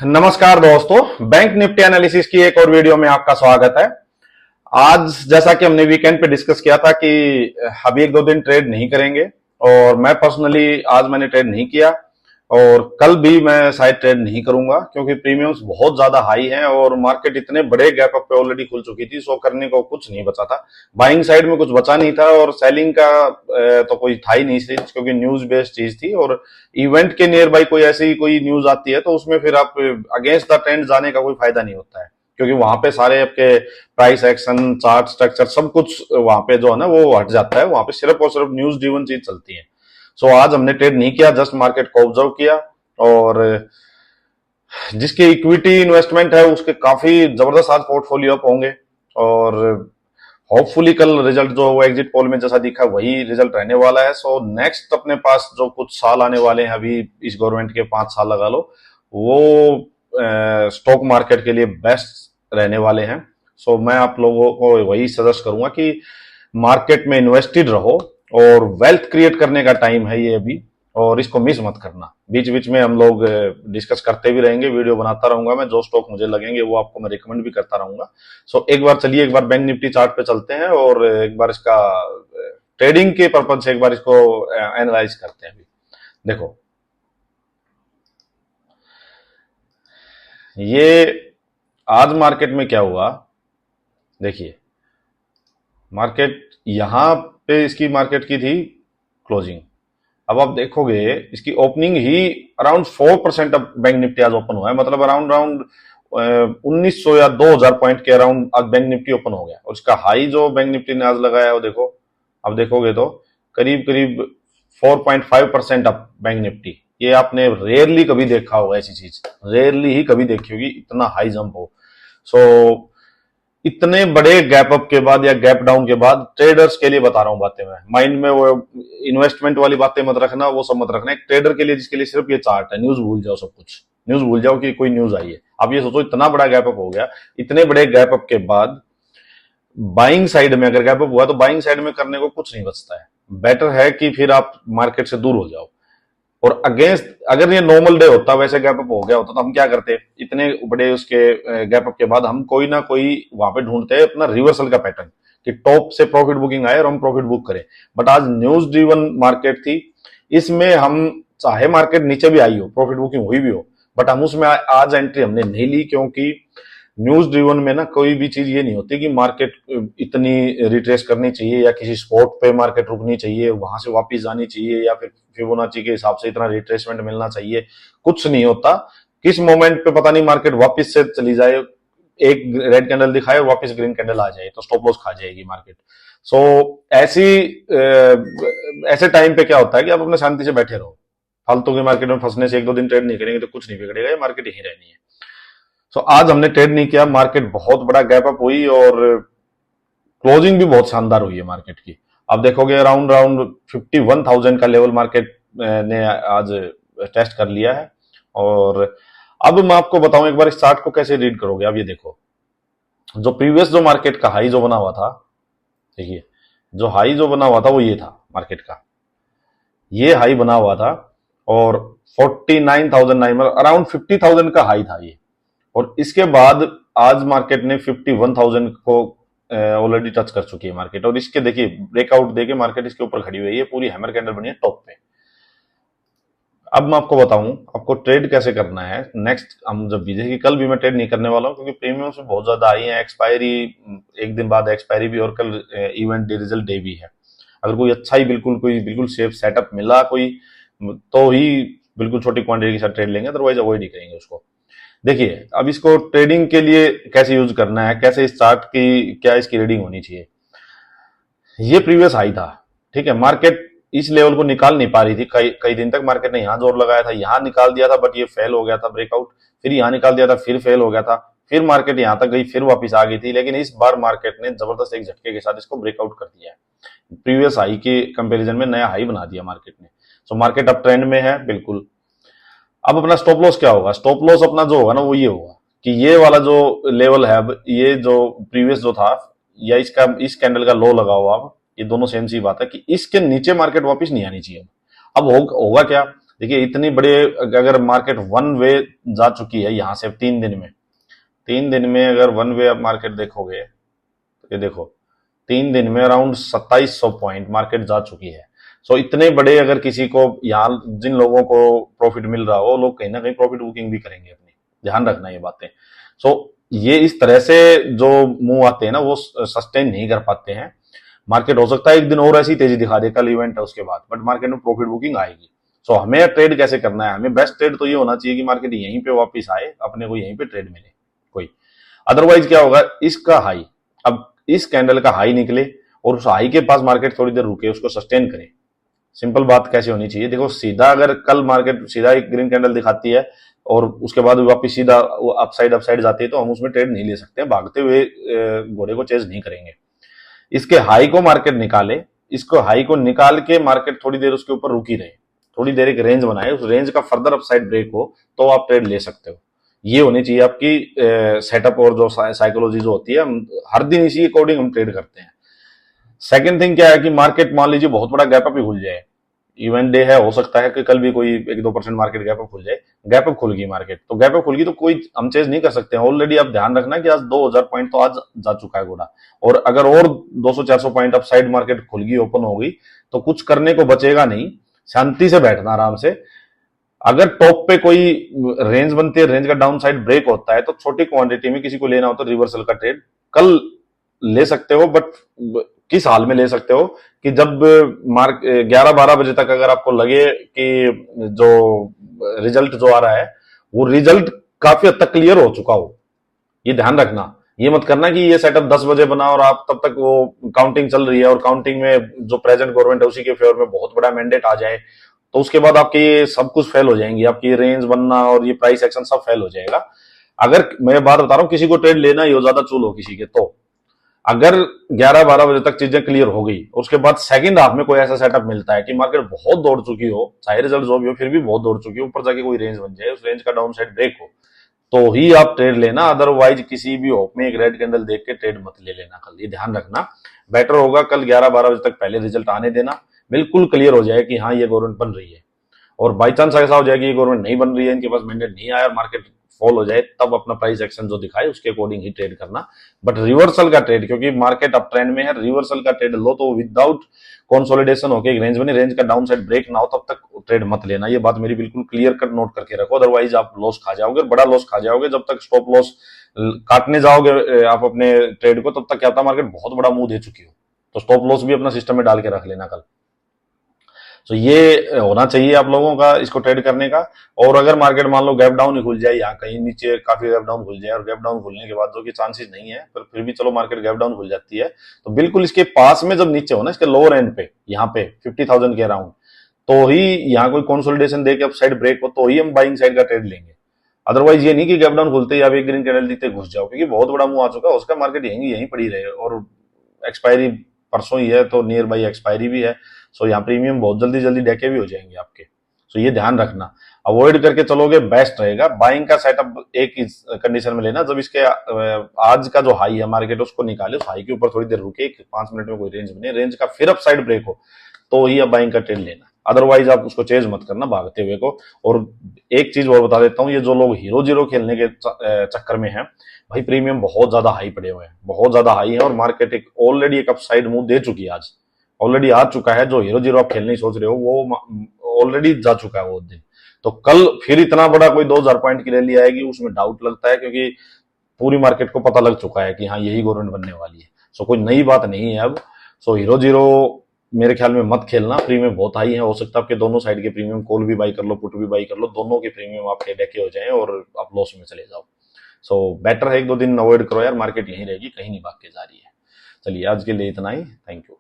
नमस्कार दोस्तों, bank Nifty analysis की एक और वीडियो में आपका स्वागत है। आज जैसा कि हमने वीकेंड पे डिस्कस किया था कि अभी एक दो दिन ट्रेड नहीं करेंगे और मैं पर्सनली आज मैंने ट्रेड नहीं किया और कल भी मैं शायद ट्रेड नहीं करूंगा क्योंकि प्रीमियम्स बहुत ज्यादा हाई हैं और मार्केट इतने बड़े गैप अप पे ऑलरेडी खुल चुकी थी, सो करने को कुछ नहीं बचा था। बाइंग साइड में कुछ बचा नहीं था और सेलिंग का तो कोई था ही नहीं चीज, क्योंकि न्यूज बेस्ड चीज थी और इवेंट के नियर बाई कोई ऐसी कोई न्यूज आती है तो उसमें फिर आप अगेंस्ट द ट्रेंड जाने का कोई फायदा नहीं होता है, क्योंकि वहां पे सारे आपके प्राइस एक्शन, चार्ट स्ट्रक्चर सब कुछ वहां पे जो है ना वो हट जाता है। वहां पे सिर्फ और सिर्फ न्यूज ड्रिवन चीज चलती है। सो आज हमने ट्रेड नहीं किया, जस्ट मार्केट को ऑब्जर्व किया और जिसके इक्विटी इन्वेस्टमेंट है उसके काफी जबरदस्त आज पोर्टफोलियो अप होंगे और होपफुली कल रिजल्ट जो वो एग्जिट पोल में जैसा दिखा वही रिजल्ट रहने वाला है। सो नेक्स्ट अपने पास जो कुछ साल आने वाले हैं, अभी इस गवर्नमेंट के 5 साल लगा लो, वो स्टॉक मार्केट के लिए बेस्ट रहने वाले हैं। सो मैं आप लोगों को वही सजेस्ट करूंगा कि मार्केट में इन्वेस्टेड रहो और वेल्थ क्रिएट करने का टाइम है ये अभी, और इसको मिस मत करना। बीच बीच में हम लोग डिस्कस करते भी रहेंगे, वीडियो बनाता रहूंगा मैं, जो स्टॉक मुझे लगेंगे वो आपको मैं रिकमेंड भी करता रहूंगा। सो एक बार चलिए, एक बार बैंक निफ्टी चार्ट पे चलते हैं और एक बार इसका ट्रेडिंग के पर्पज से एक बार इसको एनालाइज करते हैं। अभी देखो, ये आज मार्केट में क्या हुआ, देखिए मार्केट यहां पे इसकी मार्केट की थी क्लोजिंग। अब आप देखोगे इसकी ओपनिंग ही अराउंड 4% अब बैंक निफ्टी आज ओपन हुआ है, मतलब अराउंड 1900 या 2000 पॉइंट के अराउंड आज बैंक निफ्टी ओपन हो गया। और इसका हाई जो बैंक निफ्टी ने आज लगाया है वो देखो, अब देखोगे तो करीब करीब 4.5% अप बैंक निफ्टी। ये आपने रेयरली कभी देखा होगा, ऐसी चीज रेयरली ही कभी देखी होगी, इतना हाई जंप हो। सो इतने बड़े गैप अप के बाद या गैप डाउन के बाद ट्रेडर्स के लिए बता रहा हूं बातें मैं, माइंड में वो इन्वेस्टमेंट वाली बातें मत रखना, वो सब मत रखना। एक ट्रेडर के लिए जिसके लिए सिर्फ ये चार्ट है, न्यूज भूल जाओ, सब कुछ न्यूज भूल जाओ कि कोई न्यूज आई है। आप ये सोचो इतना बड़ा गैप अप हो गया, इतने बड़े गैप अप के बाद बाइंग साइड में अगर गैप अप हुआ तो बाइंग साइड में करने को कुछ नहीं बचता है। बेटर है कि फिर आप मार्केट से दूर हो जाओ। और अगेंस्ट अगर ये नॉर्मल डे होता, वैसे गैप अप हो गया होता, तो हम क्या करते, इतने बड़े उसके गैप अप के बाद हम कोई ना कोई वहां पे ढूंढते हैं अपना रिवर्सल का पैटर्न कि टॉप से प्रॉफिट बुकिंग आए और हम प्रॉफिट बुक करें। बट आज न्यूज ड्रिवन मार्केट थी, इसमें हम चाहे मार्केट नीचे भी आई हो, प्रॉफिट बुकिंग हुई भी हो, बट हम उसमें आज एंट्री हमने नहीं ली, क्योंकि न्यूज ड्रिवन में ना कोई भी चीज ये नहीं होती कि मार्केट इतनी रिट्रेस करनी चाहिए या किसी स्पॉट पे मार्केट रुकनी चाहिए, वहां से वापस जानी चाहिए, या फिर फिबोनाची के हिसाब से इतना रिट्रेसमेंट मिलना चाहिए। कुछ नहीं होता, किस मोमेंट पे पता नहीं मार्केट वापस से चली जाए, एक रेड कैंडल दिखाए और वापस ग्रीन कैंडल आ जाए तो स्टॉप लॉस खा जाएगी मार्केट। सो ऐसे टाइम पे क्या होता है कि आप अपने शांति से बैठे रहो। फालतू के मार्केट में फंसने से एक दो दिन ट्रेड नहीं करेंगे तो कुछ नहीं बिगड़ेगा, ये मार्केट यही रहनी है। सो आज हमने ट्रेड नहीं किया, मार्केट बहुत बड़ा गैप अप हुई और क्लोजिंग भी बहुत शानदार हुई है मार्केट की। आप देखोगे अराउंड 51,000 का लेवल मार्केट ने आज टेस्ट कर लिया है। और अब मैं आपको बताऊं एक बार इस चार्ट को कैसे रीड करोगे। अब ये देखो, जो प्रीवियस जो मार्केट का हाई जो बना हुआ था, देखिए जो हाई जो बना हुआ था वो ये था मार्केट का, ये हाई बना हुआ था और 49,900 अराउंड 50,000 का हाई था ये। और इसके बाद आज मार्केट ने 51,000 को ऑलरेडी टच कर चुकी है मार्केट, और इसके देखिए ब्रेकआउट देके मार्केट इसके ऊपर खड़ी हुई है, पूरी हैमर कैंडल बनी है टॉप पे। अब मैं आपको बताऊं आपको ट्रेड कैसे करना है नेक्स्ट। हम जब भी देखिए, कल भी मैं ट्रेड नहीं करने वाला हूं क्योंकि प्रीमियम्स बहुत ज्यादा आई है, एक्सपायरी एक दिन बाद एक्सपायरी भी, और कल इवेंट डे रिजल्ट डे भी है। अगर कोई अच्छा ही बिल्कुल सेफ सेटअप मिला कोई, तो ही बिल्कुल छोटी क्वांटिटी के साथ ट्रेड लेंगे, अदरवाइज अवॉइड ही करेंगे उसको। देखिए अब इसको ट्रेडिंग के लिए कैसे यूज करना है, कैसे इस चार्ट की क्या इसकी रीडिंग होनी चाहिए। ये प्रीवियस हाई था, ठीक है, मार्केट इस लेवल को निकाल नहीं पा रही थी कई कई दिन तक। मार्केट ने यहां जोर लगाया था, यहां निकाल दिया था, बट ये फेल हो गया था ब्रेकआउट, फिर यहां निकाल दिया था, फिर फेल हो गया था, फिर मार्केट यहां तक गई, फिर वापस आ गई थी। लेकिन इस बार मार्केट ने जबरदस्त एक झटके के साथ इसको ब्रेकआउट कर दिया है, प्रीवियस हाई के कंपेरिजन में नया हाई बना दिया मार्केट ने। सो मार्केट अब ट्रेंड में है बिल्कुल। अब अपना स्टॉप लॉस क्या होगा, स्टॉप लॉस अपना जो होगा ना वो ये होगा कि ये वाला जो लेवल है, अब ये जो प्रीवियस जो था या इसका इस कैंडल का लो लगा हुआ, अब ये दोनों सेम सी बात है कि इसके नीचे मार्केट वापस नहीं आनी चाहिए। अब होगा क्या, देखिए इतनी बड़े, अगर मार्केट वन वे जा चुकी है यहां से 3 दिन में, 3 दिन में अगर वन वे आप मार्केट देखोगे तो ये देखो 3 दिन में अराउंड 2700 पॉइंट मार्केट जा चुकी है। सो इतने बड़े अगर किसी को यहाँ जिन लोगों को प्रॉफिट मिल रहा हो, लोग कहीं ना कहीं प्रॉफिट बुकिंग भी करेंगे अपनी, ध्यान रखना ये बातें। सो ये इस तरह से जो मूव आते हैं ना वो सस्टेन नहीं कर पाते हैं। मार्केट हो सकता है एक दिन और ऐसी तेजी दिखा दे, कल इवेंट है उसके बाद, बट मार्केट में प्रॉफिट बुकिंग आएगी। सो हमें ट्रेड कैसे करना है, हमें बेस्ट ट्रेड तो ये होना चाहिए कि मार्केट यहीं पे वापस आए, अपने को यहीं पे ट्रेड मिले कोई। अदरवाइज क्या होगा, इसका हाई, अब इस कैंडल का हाई निकले और उस हाई के पास मार्केट थोड़ी देर रुके, उसको सस्टेन करे। सिंपल बात कैसे होनी चाहिए, देखो सीधा अगर कल मार्केट सीधा एक ग्रीन कैंडल दिखाती है और उसके बाद वापस सीधा अपसाइड जाती है तो हम उसमें ट्रेड नहीं ले सकते, भागते हुए घोड़े को चेज नहीं करेंगे। इसके हाई को मार्केट निकाले, इसको हाई को निकाल के मार्केट थोड़ी देर उसके ऊपर रुकी रहे, थोड़ी देर एक रेंज बनाए, उस रेंज का फर्दर अपसाइड ब्रेक हो तो आप ट्रेड ले सकते हो। ये होनी चाहिए आपकी सेटअप और जो साइकोलॉजी जो होती है, हम हर दिन इसी अकॉर्डिंग हम ट्रेड करते हैं। सेकंड थिंग क्या है कि मार्केट मान लीजिए बहुत बड़ा गैप अप ही खुल जाए, इवेंट डे है, हो सकता है कि कल भी कोई 1-2% मार्केट गैप अप खुल जाए, गैप अप खुल गई मार्केट, तो गैप अप खुल गई तो कोई हम चेंज नहीं कर सकते हैं। ऑलरेडी आप ध्यान रखना कि आज 2000 पॉइंट तो आज जा चुका है घोड़ा, और अगर और 200-400 पॉइंट अप साइड मार्केट खुल गई, ओपन हो गई, तो कुछ करने को बचेगा नहीं, शांति से बैठना आराम से। अगर टॉप पे कोई रेंज बनती है, रेंज का डाउन साइड ब्रेक होता है, तो छोटी क्वांटिटी में किसी को लेना हो तो रिवर्सल का ट्रेड कल ले सकते हो, बट किस हाल में ले सकते हो कि जब 11-12 बजे तक अगर आपको लगे कि जो रिजल्ट जो आ रहा है वो रिजल्ट काफी हद तक क्लियर हो चुका हो। ये ध्यान रखना, ये मत करना कि ये सेटअप 10 बजे बना और आप तब तक वो काउंटिंग चल रही है और काउंटिंग में जो प्रेजेंट गवर्नमेंट है उसी के फेवर में बहुत बड़ा मैंडेट आ जाए, तो उसके बाद आपके ये सब कुछ फेल हो जाएंगी, आपकी रेंज बनना और ये प्राइस एक्शन सब फेल हो जाएगा। अगर मैं बात बता रहा हूं किसी को ट्रेड लेना ही हो, ज्यादा चूल हो किसी के, तो अगर 11-12 बजे तक चीजें क्लियर हो गई, उसके बाद सेकंड हाफ में कोई ऐसा सेटअप मिलता है कि मार्केट बहुत दौड़ चुकी हो, चाहे रिजल्ट जो भी हो फिर भी बहुत दौड़ चुकी हो, ऊपर जाके कोई रेंज बन जाए, उस रेंज का डाउन साइड ब्रेक हो, तो ही आप ट्रेड लेना। अदरवाइज किसी भी होप में एक रेड कैंडल देख के ट्रेड मत ले लेना कल, ये ध्यान रखना। बेटर होगा कल 11-12 बजे तक पहले रिजल्ट आने देना, बिल्कुल क्लियर हो जाए कि हाँ ये गवर्नमेंट बन रही है, और बाई चांस ऐसा हो जाए कि ये गवर्नमेंट नहीं बन रही है, इनके पास मैंडेट नहीं आया, मार्केट फॉल हो जाए, तब अपना प्राइस एक्शन जो दिखाए उसके अकॉर्डिंग ही ट्रेड करना। बट रिवर्सल का ट्रेड, क्योंकि मार्केट अप ट्रेंड में है, रिवर्सल का ट्रेड लो तो विदाउट कंसोलिडेशन होकर एक रेंज बने, रेंज का डाउन साइड ब्रेक ना हो तब तक ट्रेड मत लेना। ये बात मेरी बिल्कुल क्लियर कट नोट करके रखो, अदरवाइज आप लॉस खा जाओगे, बड़ा लॉस खा जाओगे। जब तक स्टॉप लॉस काटने जाओगे आप अपने ट्रेड को, तब तक क्या होता है मार्केट बहुत बड़ा मुंह दे चुकी हो, तो स्टॉप लॉस भी अपना सिस्टम में डाल के रख लेना कल। तो ये होना चाहिए आप लोगों का इसको ट्रेड करने का। और अगर मार्केट मान लो गैप डाउन ही खुल जाए, यहाँ कहीं नीचे काफी गैप डाउन खुल जाए, और गैप डाउन खुलने के बाद जो कि चांसेस नहीं है, पर फिर भी चलो मार्केट गैप डाउन खुल जाती है, तो बिल्कुल इसके पास में जब नीचे हो ना, इसके लोअर एंड पे यहाँ पे 50,000 के अराउंड, तो ही यहाँ कोई कंसोलिडेशन देके अप साइड ब्रेक हो तो ही हम बाइंग साइड का ट्रेड लेंगे। अदरवाइज ये नहीं कि गैप डाउन खुलते ही आप एक ग्रीन कैंडल दिखते घुस जाओ, क्योंकि बहुत बड़ा मुंह आ चुका है उसका, मार्केट यहीं पड़ी रहे, और एक्सपायरी परसों ही है तो नियर बाई एक्सपायरी भी है। सो यहाँ प्रीमियम बहुत जल्दी जल्दी डेके भी हो जाएंगे आपके। सो ये ध्यान रखना, अवॉइड करके चलोगे बेस्ट रहेगा। बाइंग का सेटअप एक कंडीशन में लेना, जब इसके आज का जो हाई है मार्केट उसको निकाले, उस हाई के ऊपर थोड़ी देर रुके, 5 मिनट में कोई रेंज बने, रेंज का फिर अप साइड ब्रेक हो तो ही आप बाइंग का ट्रेड लेना, अदरवाइज आप उसको चेज मत करना भागते हुए को। और एक चीज और बता देता हूँ, ये जो लोग हीरो जीरो खेलने के चक्कर में है, भाई प्रीमियम बहुत ज्यादा हाई पड़े हुए हैं, बहुत ज्यादा हाई है, और मार्केट एक ऑलरेडी एक अपसाइड मूव दे चुकी है, आज ऑलरेडी आ चुका है। जो हीरो जीरो आप खेलने ही सोच रहे हो वो ऑलरेडी जा चुका है वो दिन, तो कल फिर इतना बड़ा कोई 2000 पॉइंट की रैली आएगी उसमें डाउट लगता है, क्योंकि पूरी मार्केट को पता लग चुका है कि हाँ यही गवर्नमेंट बनने वाली है। सो कोई नई बात नहीं है अब। सो हीरो जीरो मेरे ख्याल में मत खेलना, प्रीमियम बहुत हाई है, हो सकता है आपके दोनों साइड के प्रीमियम, कॉल भी बाई कर लो पुट भी बाई कर लो, दोनों के प्रीमियम आपके डेके हो जाए और आप लॉस में चले जाओ। सो बेटर है 1-2 दिन अवॉइड करो यार, मार्केट यहीं रहेगी, कहीं नहीं भाग के जा रही है। चलिए आज के लिए इतना ही, थैंक यू।